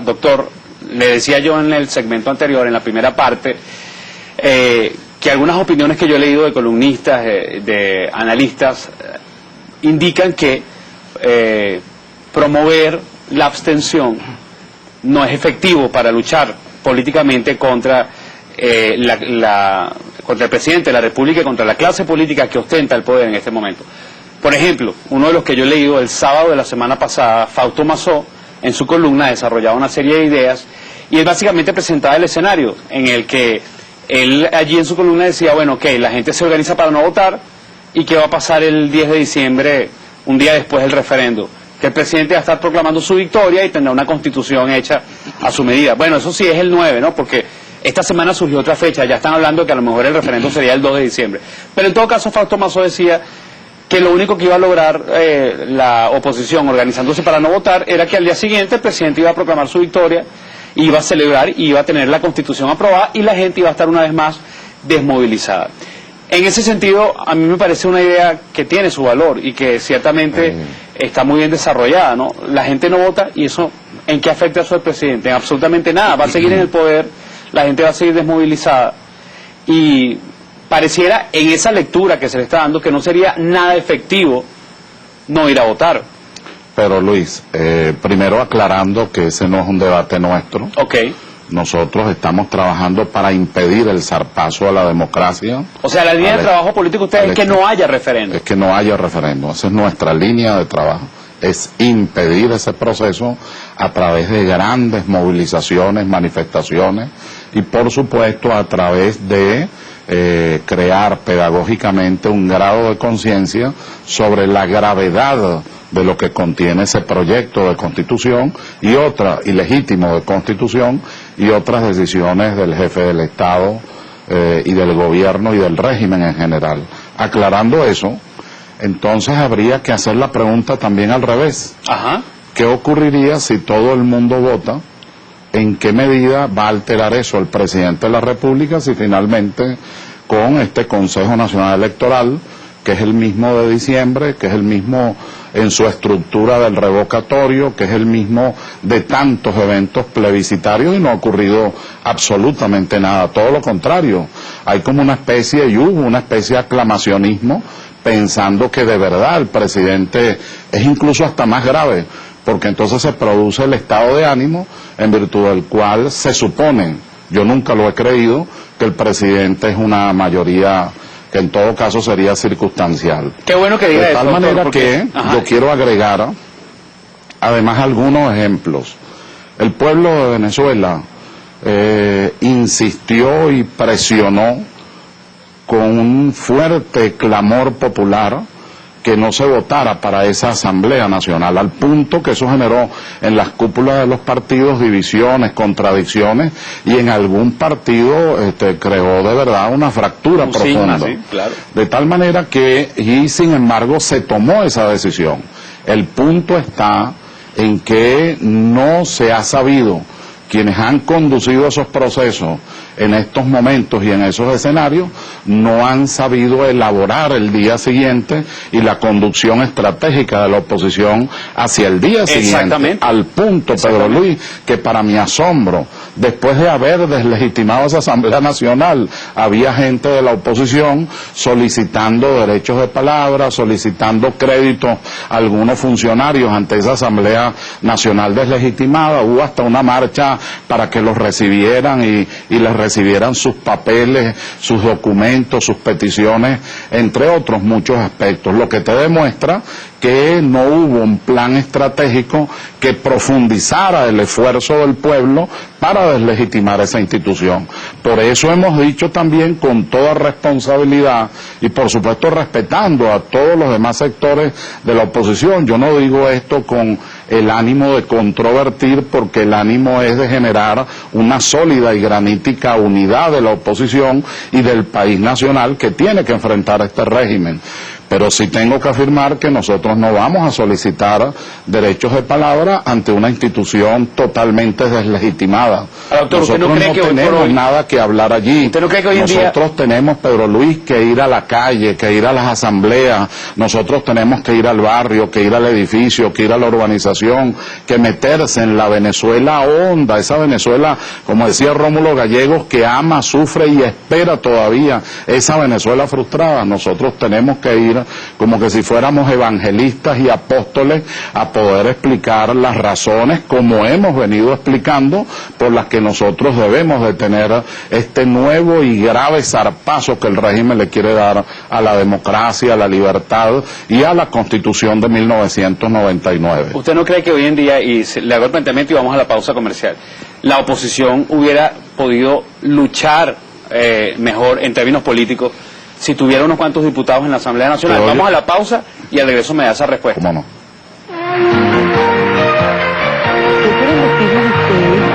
Doctor, le decía yo en el segmento anterior, en la primera parte, que algunas opiniones que yo he leído de columnistas, de analistas, indican que promover la abstención no es efectivo para luchar políticamente contra contra el presidente de la República y contra la clase política que ostenta el poder en este momento. Por ejemplo, uno de los que yo he leído el sábado de la semana pasada, Fausto Mazó, en su columna desarrollaba una serie de ideas y él básicamente presentaba el escenario en el que él allí en su columna decía, bueno, ok, la gente se organiza para no votar y ¿qué va a pasar el 10 de diciembre, un día después del referendo? Que el presidente va a estar proclamando su victoria y tendrá una constitución hecha a su medida. Bueno, eso sí es el 9, ¿no? Porque esta semana surgió otra fecha, ya están hablando que a lo mejor el referendo sería el 2 de diciembre. Pero en todo caso Fausto Mazó decía que lo único que iba a lograr la oposición organizándose para no votar era que al día siguiente el presidente iba a proclamar su victoria, iba a celebrar y iba a tener la constitución aprobada y la gente iba a estar una vez más desmovilizada. En ese sentido, a mí me parece una idea que tiene su valor y que ciertamente está muy bien desarrollada, ¿no? La gente no vota y eso, ¿en qué afecta eso al presidente? En absolutamente nada, va a seguir en el poder, la gente va a seguir desmovilizada y pareciera en esa lectura que se le está dando que no sería nada efectivo no ir a votar. Pero Luis, primero aclarando que ese no es un debate nuestro. Ok. Nosotros estamos trabajando para impedir el zarpazo a la democracia. O sea, la línea de trabajo político ustedes es que no haya referendo. Es que no haya referendo, esa es nuestra línea de trabajo. Es impedir ese proceso a través de grandes movilizaciones, manifestaciones y por supuesto a través de crear pedagógicamente un grado de conciencia sobre la gravedad de lo que contiene ese proyecto de constitución y legítimo de constitución y otras decisiones del jefe del Estado y del gobierno y del régimen en general. Aclarando eso, entonces habría que hacer la pregunta también al revés. Ajá. ¿Qué ocurriría si todo el mundo vota? ¿En qué medida va a alterar eso el presidente de la República si finalmente con este Consejo Nacional Electoral, que es el mismo de diciembre, que es el mismo en su estructura del revocatorio, que es el mismo de tantos eventos plebiscitarios y no ha ocurrido absolutamente nada, todo lo contrario, hay como una especie, y hubo una especie de aclamacionismo pensando que de verdad el presidente es incluso hasta más grave, porque entonces se produce el estado de ánimo en virtud del cual se supone, yo nunca lo he creído, que el presidente es una mayoría que en todo caso sería circunstancial. Qué bueno que diga eso. De tal manera que yo quiero agregar además algunos ejemplos. El pueblo de Venezuela insistió y presionó con un fuerte clamor popular que no se votara para esa Asamblea Nacional, al punto que eso generó en las cúpulas de los partidos divisiones, contradicciones, y en algún partido creó de verdad una fractura profunda. Sí, claro. De tal manera que, y sin embargo, se tomó esa decisión. El punto está en que no se ha sabido, quienes han conducido esos procesos en estos momentos y en esos escenarios, no han sabido elaborar el día siguiente y la conducción estratégica de la oposición hacia el día siguiente. Exactamente. Al punto, Pedro Luis, que para mi asombro, después de haber deslegitimado esa Asamblea Nacional, había gente de la oposición solicitando derechos de palabra, solicitando créditos a algunos funcionarios ante esa Asamblea Nacional deslegitimada. Hubo hasta una marcha para que los recibieran y les recibieran sus papeles, sus documentos, sus peticiones, entre otros muchos aspectos, lo que te demuestra que no hubo un plan estratégico que profundizara el esfuerzo del pueblo para deslegitimar esa institución. Por eso hemos dicho también con toda responsabilidad y por supuesto respetando a todos los demás sectores de la oposición, yo no digo esto con el ánimo de controvertir, porque el ánimo es de generar una sólida y granítica unidad de la oposición y del país nacional que tiene que enfrentar este régimen. pero sí tengo que afirmar que nosotros no vamos a solicitar derechos de palabra ante una institución totalmente deslegitimada. Doctor, nosotros no tenemos nada que hablar allí. ¿Usted no cree que hoy en día... Nosotros tenemos, Pedro Luis, que ir a la calle, que ir a las asambleas, nosotros tenemos que ir al barrio, que ir al edificio, que ir a la urbanización, que meterse en la Venezuela honda, esa Venezuela, como decía Rómulo Gallegos, que ama, sufre y espera todavía esa Venezuela frustrada. Nosotros tenemos que ir como que si fuéramos evangelistas y apóstoles a poder explicar las razones, como hemos venido explicando, por las que nosotros debemos de tener este nuevo y grave zarpazo que el régimen le quiere dar a la democracia, a la libertad y a la Constitución de 1999. ¿Usted no cree que hoy en día, y le hago el planteamiento y vamos a la pausa comercial, la oposición hubiera podido luchar mejor en términos políticos si tuviera unos cuantos diputados en la Asamblea Nacional? Vamos a la pausa y al regreso me da esa respuesta. ¿Cómo no? ¿Qué quieren decirles ustedes